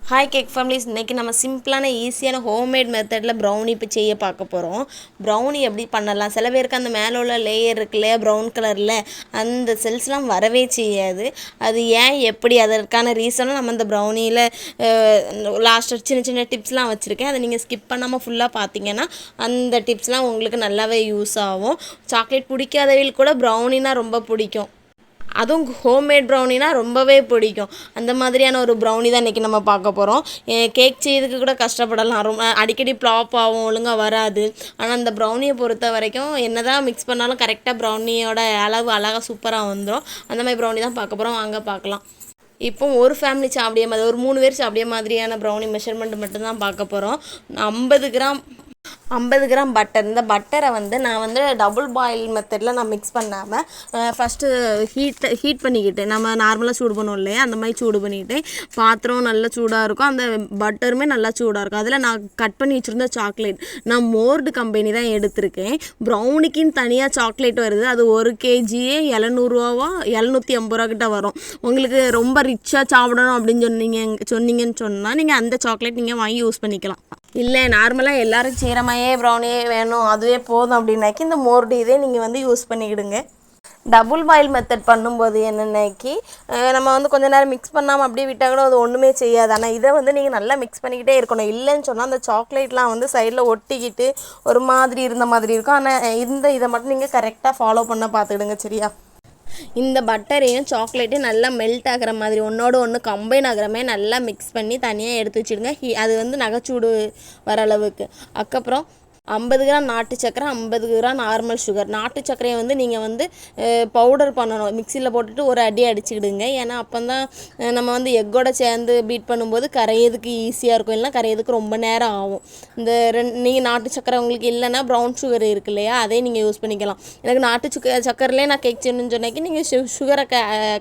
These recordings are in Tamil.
ஹாய் கேக் ஃபேமிலிஸ், இன்றைக்கி நம்ம சிம்பிளான ஈஸியான ஹோம்மேட் மெத்தடில் ப்ரௌனி இப்போ செய்ய பார்க்க போகிறோம். ப்ரௌனி எப்படி பண்ணலாம்? சில பேருக்கு அந்த மேலே உள்ள லேயர் இருக்கு இல்லையா, ப்ரௌன் கலரில் அந்த செல்ஸ்லாம் வரவே செய்யாது. அது ஏன் எப்படி, அதற்கான ரீசனும் நம்ம இந்த ப்ரௌனியில் லாஸ்ட்டு சின்ன சின்ன டிப்ஸ்லாம் வச்சுருக்கேன். அதை நீங்கள் ஸ்கிப் பண்ணாமல் ஃபுல்லாக பார்த்தீங்கன்னா அந்த டிப்ஸ்லாம் உங்களுக்கு நல்லாவே யூஸ் ஆகும். சாக்லேட் பிடிக்காதவங்களுக்கு கூட ப்ரௌனினா ரொம்ப பிடிக்கும். அதுவும் ஹோம்மேட் ப்ரௌனினா ரொம்பவே பிடிக்கும். அந்த மாதிரியான ஒரு ப்ரௌனி தான் இன்றைக்கி நம்ம பார்க்க போகிறோம். கேக் செய்யறதுக்கு கூட கஷ்டப்படலாம், ரொம்ப அடிக்கடி ஃப்ளாப் ஆகும், ஒழுங்காக வராது. ஆனால் அந்த ப்ரௌனியை பொறுத்த வரைக்கும் என்ன தான் மிக்ஸ் பண்ணாலும் கரெக்டாக ப்ரௌனியோட அளவு அழகாக சூப்பராக வந்துடும். அந்த மாதிரி ப்ரௌனி தான் பார்க்க போகிறோம், வாங்க பார்க்கலாம். இப்போ ஒரு ஃபேமிலி சாப்பிடிய மாதிரி, ஒரு 3 பேர் சாப்பிடிய மாதிரியான ப்ரௌனி மெஷர்மெண்ட் மட்டும்தான் பார்க்க போகிறோம். 50 கிராம் பட்டர். இந்த பட்டரை நான் டபுள் பாயில் மெத்தடில் நான் மிக்ஸ் பண்ணாமல் ஃபஸ்ட்டு ஹீட் பண்ணிக்கிட்டேன். நம்ம நார்மலாக சூடு பண்ணுவோம் இல்லையா, அந்த மாதிரி சூடு பண்ணிக்கிட்டேன். பாத்திரம் நல்லா சூடாக இருக்கும், அந்த பட்டருமே நல்லா சூடாக இருக்கும். அதில் நான் கட் பண்ணி வச்சுருந்த சாக்லேட், நான் மோர்டு கம்பெனி தான் எடுத்திருக்கேன். ப்ரௌனிக்குன்னு தனியாக சாக்லேட் வருது, அது 1 கேஜியே 700 750 கிட்ட வரும். உங்களுக்கு ரொம்ப ரிச்சாக சாப்பிடணும் அப்படின்னு சொன்னீங்கன்னு சொன்னால் நீங்கள் அந்த சாக்லேட் நீங்கள் வாங்கி யூஸ் பண்ணிக்கலாம். இல்லை நார்மலாக எல்லோரும் செய்கிற மாதிரியே ப்ரௌனியே வேணும், அதுவே போதும் அப்படின்னாக்கி இந்த மோர்டு இதே நீங்கள் யூஸ் பண்ணிக்கிடுங்க. டபுள் பாயில் மெத்தட் பண்ணும்போது என்னென்னாக்கி நம்ம கொஞ்சம் நேரம் மிக்ஸ் பண்ணாமல் அப்படியே விட்டால் கூட அது ஒன்றுமே செய்யாது. ஆனால் இதை நீங்கள் நல்லா மிக்ஸ் பண்ணிக்கிட்டே இருக்கணும். இல்லைன்னு சொன்னால் அந்த சாக்லேட்லாம் சைடில் ஒட்டிக்கிட்டு ஒரு மாதிரி இருந்த மாதிரி இருக்கும். ஆனால் இதை மட்டும் நீங்கள் கரெக்டாக ஃபாலோ பண்ண பார்த்துக்கிடுங்க, சரியா? இந்த பட்டரையும் சாக்லேட்டையும் நல்லா மெல்ட் ஆகிற மாதிரி, ஒன்றோடு ஒன்று கம்பைன் ஆகிற மாதிரி நல்லா மிக்ஸ் பண்ணி தனியாக எடுத்து வச்சுடுங்க. அது நகைச்சூடு வர அளவுக்கு. அதுக்கப்புறம் 50 கிராம் நாட்டு சக்கரை, 50 கிராம் நார்மல் சுகர். நாட்டு சக்கரையை நீங்கள் பவுடர் பண்ணணும். மிக்சியில் போட்டுட்டு ஒரு அடி அடிச்சுக்கிடுங்க. ஏன்னா அப்போ தான் நம்ம எக்கோட சேர்ந்து பீட் பண்ணும்போது கரையிறதுக்கு ஈஸியாக இருக்கும், இல்லைனா கரையிறதுக்கு ரொம்ப நேரம் ஆகும். இந்த நீங்கள் நாட்டு சக்கரை உங்களுக்கு இல்லைன்னா ப்ரௌன் சுகர் இருக்கு இல்லையா, அதே நீங்கள் யூஸ் பண்ணிக்கலாம். எனக்கு நாட்டு சக்கரையிலே நான் கேக் செய்யணும்னு சொன்னாக்கி நீங்கள் சுகரை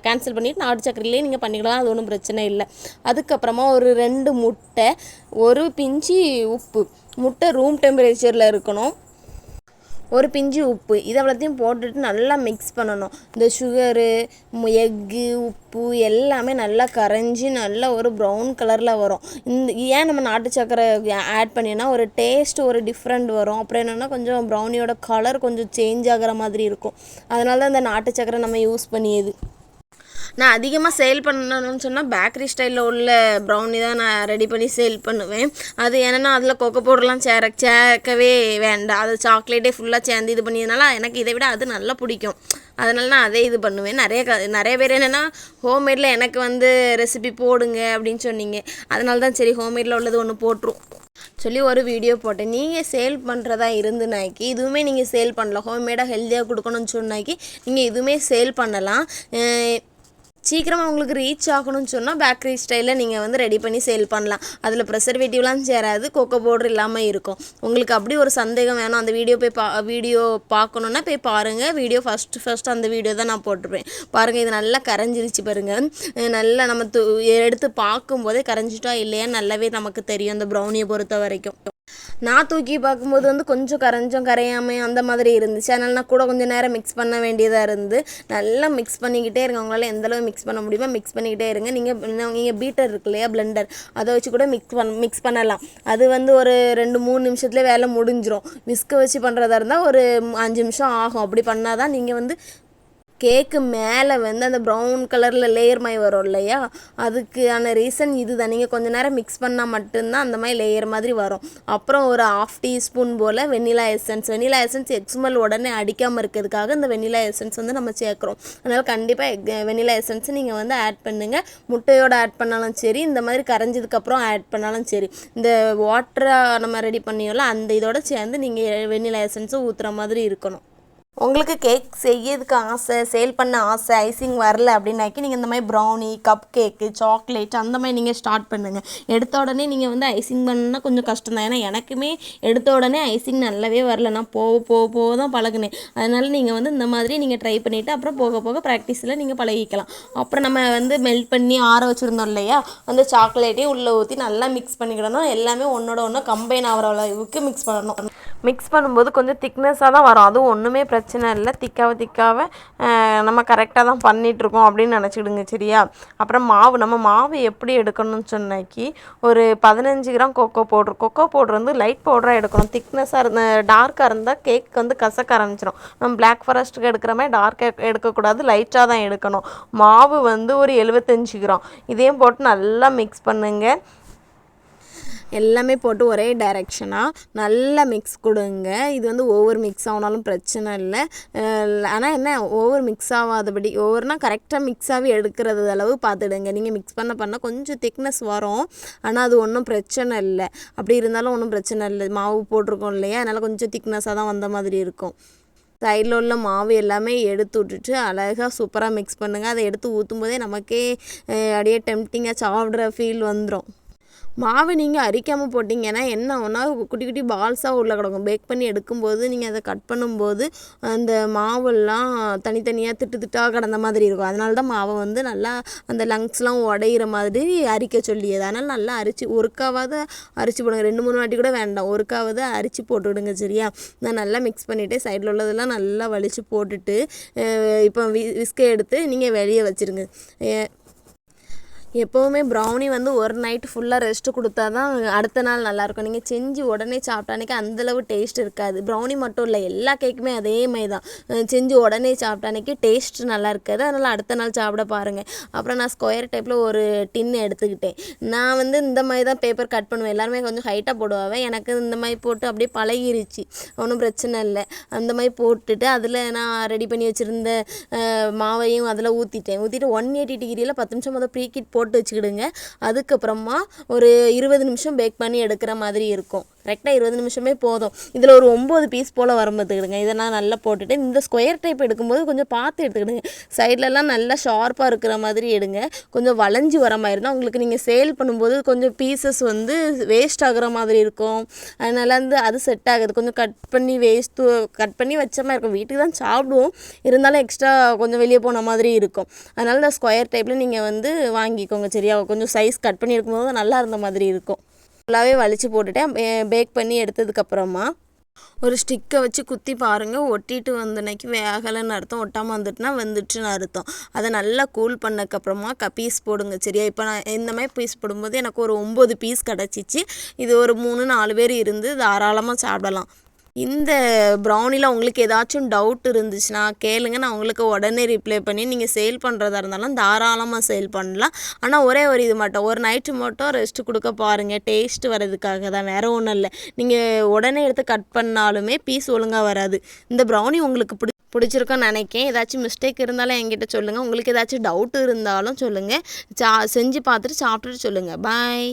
கேன்சல் பண்ணிவிட்டு நாட்டு சக்கரையிலே நீங்கள் பண்ணிக்கலாம், அது ஒன்றும் பிரச்சனை இல்லை. அதுக்கப்புறமா ஒரு 2 முட்டை, ஒரு பிஞ்சு உப்பு. முட்டை ரூம் டெம்பரேச்சரில் இருக்கணும். ஒரு பிஞ்சு உப்பு, இதை அவ்வளோத்தையும் போட்டுட்டு நல்லா மிக்ஸ் பண்ணணும். இந்த சுகரு, எக்கு, உப்பு எல்லாமே நல்லா கரைஞ்சி நல்லா ஒரு ப்ரௌன் கலரில் வரும். ஏன் நம்ம நாட்டு சக்கரை ஆட் பண்ணினா ஒரு டேஸ்ட் ஒரு டிஃப்ரெண்ட் வரும். அப்புறம் என்னென்னா கொஞ்சம் ப்ரௌனியோட கலர் கொஞ்சம் சேஞ்ச் ஆகிற மாதிரி இருக்கும். அதனால தான் இந்த நாட்டு சக்கரை நம்ம யூஸ் பண்ணியது. நான் அதிகமாக சேல் பண்ணணும்னு சொன்னால் பேக்கரி ஸ்டைலில் உள்ள ப்ரௌனி தான் நான் ரெடி பண்ணி சேல் பண்ணுவேன். அது என்னென்னா அதில் கொக்கோ பவுடர்லாம் சேர்க்கவே வேண்டாம். அது சாக்லேட்டே ஃபுல்லாக சேர்ந்து இது பண்ணியதுனால எனக்கு இதை விட அது நல்லா பிடிக்கும். அதனால நான் அதே இது பண்ணுவேன். நிறைய பேர் என்னென்னா ஹோம்மேடில் எனக்கு ரெசிபி போடுங்க அப்படின்னு சொன்னீங்க. அதனால தான் சரி ஹோம்மேடில் உள்ளது ஒன்று போட்டுரும் சொல்லி ஒரு வீடியோ போட்டேன். நீங்கள் சேல் பண்ணுறதா இருந்துனாக்கி இதுவுமே நீங்கள் சேல் பண்ணலாம். ஹோம்மேடாக ஹெல்த்தியாக கொடுக்கணும்னு சொன்னாக்கி நீங்கள் இதுவுமே சேல் பண்ணலாம். சீக்கிரமாக உங்களுக்கு ரீச் ஆகணும்னு சொன்னால் பேக்கரி ஸ்டைலில் நீங்கள் ரெடி பண்ணி சேல் பண்ணலாம். அதில் ப்ரெசர்வேட்டிவ்லாம் சேராது, கொக்கோ பவுடர் இல்லாமல் இருக்கும். உங்களுக்கு அப்படி ஒரு சந்தேகம் வேணும், அந்த வீடியோ பார்க்கணுன்னா போய் பாருங்கள். வீடியோ ஃபஸ்ட் அந்த வீடியோ தான் நான் போட்டிருப்பேன். பாருங்கள், இது நல்லா கரைஞ்சிருச்சு பாருங்கள். நல்லா நம்ம எடுத்து பார்க்கும்போதே கரைஞ்சிட்டா இல்லையா நல்லாவே நமக்கு தெரியும் அந்த ப்ரௌனியை பொறுத்த வரைக்கும். நான் தூக்கி பார்க்கும்போது கொஞ்சம் கரையாமல் அந்த மாதிரி இருந்துச்சு. அதனால் நான் கூட கொஞ்சம் நேரம் மிக்ஸ் பண்ண வேண்டியதாக இருந்து நல்லா மிக்ஸ் பண்ணிக்கிட்டே இருங்க. உங்களால் எந்தளவு மிக்ஸ் பண்ண முடியுமோ மிக்ஸ் பண்ணிக்கிட்டே இருங்க. நீங்கள் பீட்டர் இருக்கு இல்லையா, பிளெண்டர், அதை வச்சு கூட மிக்ஸ் பண்ணலாம். அது ஒரு 2-3 நிமிஷத்துலேயே வேலை முடிஞ்சிடும். விஸ்க வச்சு பண்ணுறதா இருந்தால் ஒரு 5 நிமிஷம் ஆகும். அப்படி பண்ணால் தான் நீங்கள் கேக்கு மேலே அந்த ப்ரௌன் கலரில் லேயர் மாதிரி வரும் இல்லையா, அதுக்கான ரீசன் இது தான். நீங்கள் கொஞ்சம் நேரம் மிக்ஸ் பண்ணால் மட்டும்தான் அந்த மாதிரி லேயர் மாதிரி வரும். அப்புறம் ஒரு 1/2 டீஸ்பூன் போல் வெனிலா எசன்ஸ் எக்ஸ்மெல் உடனே அடிக்காமல் இருக்கிறதுக்காக இந்த வெனிலா எசன்ஸ் நம்ம சேர்க்குறோம். அதனால் கண்டிப்பாக வெனிலா எசன்ஸ் நீங்கள் ஆட் பண்ணுங்கள். முட்டையோடு ஆட் பண்ணாலும் சரி, இந்த மாதிரி கரைஞ்சதுக்கப்புறம் ஆட் பண்ணாலும் சரி. இந்த வாட்டராக நம்ம ரெடி பண்ணியோம்ல அந்த இதோட சேர்ந்து நீங்கள் வெனிலா எசன்ஸும் ஊற்றுற மாதிரி இருக்கணும். உங்களுக்கு கேக் செய்யறதுக்கு ஆசை, சேல் பண்ண ஆசை, ஐசிங் வரல அப்படின்னாக்கி நீங்கள் இந்த மாதிரி ப்ரௌனி, கப் கேக்கு, சாக்லேட் அந்த மாதிரி நீங்கள் ஸ்டார்ட் பண்ணுங்கள். எடுத்த உடனே நீங்கள் ஐசிங் பண்ணால் கொஞ்சம் கஷ்டம் தான். ஏன்னா எனக்குமே எடுத்த உடனே ஐசிங் நல்லாவே வரல. நான் போக தான் பழகினேன். அதனால் நீங்கள் இந்த மாதிரி நீங்கள் ட்ரை பண்ணிவிட்டு அப்புறம் போக போக ப்ராக்டிஸில் நீங்கள் பழகிக்கலாம். அப்புறம் நம்ம மெல்ட் பண்ணி ஆற வச்சுருந்தோம் இல்லையா, அந்த சாக்லேட்டையும் உள்ளே ஊற்றி நல்லா மிக்ஸ் பண்ணிக்கிடணும். எல்லாமே ஒன்றோட ஒன்று கம்பைன் ஆகிற அளவுக்கு மிக்ஸ் பண்ணணும். மிக்ஸ் பண்ணும்போது கொஞ்சம் திக்னஸாக தான் வரும், அதுவும் ஒன்றுமே பிரச்சனை இல்லை. திக்காக நம்ம கரெக்டாக தான் பண்ணிகிட்ருக்கோம் அப்படின்னு நினச்சிடுங்க சரியா. அப்புறம் நம்ம மாவு எப்படி எடுக்கணும்னு சொன்னாக்கி ஒரு 15 கிராம் கொக்கோ பவுட்ரு வந்து லைட் பவுடராக எடுக்கணும். திக்னஸாக டார்க்காக இருந்தால் கேக் வந்து கசக்க ஆரம்பிச்சிடும். நம்ம பிளாக் ஃபாரஸ்ட்டுக்கு எடுக்கிற மாதிரி டார்க்காக எடுக்கக்கூடாது, லைட்டாக தான் எடுக்கணும். மாவு வந்து ஒரு 75 கிராம் இதையும் போட்டு நல்லா மிக்ஸ் பண்ணுங்கள். எல்லாமே போட்டு ஒரே டைரெக்ஷனாக நல்லா மிக்ஸ் கொடுங்க. இது வந்து ஓவர் மிக்ஸ் ஆனாலும் பிரச்சனை இல்லை. ஆனால் என்ன ஓவர் மிக்ஸ் ஆகாதபடி, ஓவர்னால் கரெக்டாக மிக்ஸ் ஆகி எடுக்கிறது அளவு பார்த்துடுங்க. நீங்கள் மிக்ஸ் பண்ண கொஞ்சம் திக்னஸ் வரும், ஆனால் அது ஒன்றும் பிரச்சனை இல்லை. அப்படி இருந்தாலும் ஒன்றும் பிரச்சனை இல்லை, மாவு போட்டிருக்கோம் இல்லையா, அதனால் கொஞ்சம் திக்னஸாக தான் வந்த மாதிரி இருக்கும். சைடில் உள்ள மாவு எல்லாமே எடுத்து விட்டுட்டு அழகாக சூப்பராக மிக்ஸ் பண்ணுங்கள். அதை எடுத்து ஊற்றும் போதே நமக்கே அப்படியே டெம்ப்டிங்காக சாப்பிட்ற ஃபீல் வந்துடும். மாவு நீங்கள் அரிக்காமல் போட்டிங்கன்னா என்ன ஆகும்னா குட்டி குட்டி பால்ஸாக உள்ள கிடக்கும். பேக் பண்ணி எடுக்கும்போது நீங்கள் அதை கட் பண்ணும்போது அந்த மாவெல்லாம் தனித்தனியாக திட்டாக கிடந்த மாதிரி இருக்கும். அதனால தான் மாவை வந்து நல்லா அந்த லங்ஸ்லாம் உடையிற மாதிரி அரிக்க சொல்லியது. அதனால் நல்லா ஒருக்காவது அரிச்சு போடுங்க. 2-3 வாட்டி கூட வேண்டாம், ஒருக்காவது அரிச்சு போட்டுவிடுங்க சரியா. நான் நல்லா மிக்ஸ் பண்ணிவிட்டு சைடில் உள்ளதெல்லாம் நல்லா வலிச்சு போட்டுட்டு இப்போ விஸ்கை எடுத்து நீங்கள் வெளியே வச்சுருங்க. எப்போவுமே ப்ரௌனி வந்து ஒரு நைட்டு ஃபுல்லாக ரெஸ்ட்டு கொடுத்தா தான் அடுத்த நாள் நல்லாயிருக்கும். நீங்கள் செஞ்சு உடனே சாப்பிட்டானிக்கு அந்தளவு டேஸ்ட் இருக்காது. ப்ரௌனி மட்டும் இல்லை, எல்லா கேக்குமே அதே மாதிரி தான். செஞ்சு உடனே சாப்பிட்டானிக்கு டேஸ்ட் நல்லா இருக்காது. அதனால் அடுத்த நாள் சாப்பிட பாருங்கள். அப்புறம் நான் ஸ்கொயர் டைப்பில் ஒரு டின்னு எடுத்துக்கிட்டேன். நான் வந்து இந்த மாதிரி தான் பேப்பர் கட் பண்ணுவேன். எல்லாருமே கொஞ்சம் ஹைட்டாக போடுவாங்க, எனக்கு இந்த மாதிரி போட்டு அப்படியே பழகிருச்சு, ஒன்றும் பிரச்சனை இல்லை. அந்த மாதிரி போட்டுட்டு அதில் நான் ரெடி பண்ணி வச்சுருந்த மாவையும் அதில் ஊற்றிட்டு 180 டிகிரியில் 10 நிமிஷம் ப்ரீ ஹீட் போட்டு வச்சுக்கிடுங்க. அதுக்கப்புறமா ஒரு 20 நிமிஷம் பேக் பண்ணி எடுக்கிற மாதிரி இருக்கும். கரெக்டாக 20 நிமிஷமே போதும். இதில் ஒரு 9 பீஸ் போல் வரும் பார்த்துக்கிடுங்க. இதை நான் நல்லா போட்டுட்டு இந்த ஸ்கொயர் டைப் எடுக்கும்போது கொஞ்சம் பார்த்து எடுத்துக்கிடுங்க. சைட்லலாம் நல்லா ஷார்ப்பாக இருக்கிற மாதிரி எடுங்க. கொஞ்சம் வளைஞ்சி வர மாதிரி இருந்தால் உங்களுக்கு நீங்கள் சேல் பண்ணும்போது கொஞ்சம் பீசஸ் வந்து வேஸ்ட் ஆகிற மாதிரி இருக்கும். அதனால் வந்து அது செட் ஆகுது. கொஞ்சம் கட் பண்ணி வச்ச மாதிரி இருக்கும். வீட்டுக்கு தான் சாப்பிடுவோம், இருந்தாலும் எக்ஸ்ட்ரா கொஞ்சம் வெளியே போன மாதிரி இருக்கும். அதனால் இந்த ஸ்கொயர் டைப்பில் நீங்கள் வந்து வாங்கிக்கோங்க சரியா. கொஞ்சம் சைஸ் கட் பண்ணி எடுக்கும்போது நல்லா இருந்த மாதிரி இருக்கும். ஃபுல்லாகவே வலிச்சு போட்டுட்டேன். பேக் பண்ணி எடுத்ததுக்கப்புறமா ஒரு ஸ்டிக்கை வச்சு குத்தி பாருங்கள். ஒட்டிட்டு வந்தனைக்கு வேகலைன்னு அர்த்தம், ஒட்டாமல் வந்துட்டுனா வந்துட்டுன்னு அர்த்தம். அதை நல்லா கூல் பண்ணக்கப்புறமா பீஸ் போடுங்க சரியா. இப்போ நான் இந்த மாதிரி பீஸ் போடும்போது எனக்கு ஒரு 9 பீஸ் கிடச்சிச்சு. இது ஒரு 3-4 பேர் இருந்து தாராளமாக சாப்பிடலாம். இந்த ப்ரௌனியில் உங்களுக்கு ஏதாச்சும் டவுட் இருந்துச்சுன்னா கேளுங்க, நான் உங்களுக்கு உடனே ரிப்ளை பண்ணி நீங்கள் சேல் பண்ணுறதா இருந்தாலும் தாராளமாக சேல் பண்ணலாம். ஆனால் ஒரே ஒரு இது மட்டும், ஒரு நைட்டு மட்டும் ரெஸ்ட்டு கொடுக்க பாருங்கள், டேஸ்ட்டு வரதுக்காக தான், வேறு ஒன்றும் இல்லை. நீங்கள் உடனே எடுத்து கட் பண்ணாலுமே பீஸ் ஒழுங்காக வராது. இந்த ப்ரௌனி உங்களுக்கு பிடிச்சிருக்கோன்னு நினைக்கேன். ஏதாச்சும் மிஸ்டேக் இருந்தாலும் என்கிட்ட சொல்லுங்கள். உங்களுக்கு ஏதாச்சும் டவுட் இருந்தாலும் சொல்லுங்கள். செஞ்சு பார்த்துட்டு சாப்பிட்டுட்டு சொல்லுங்கள். பாய்.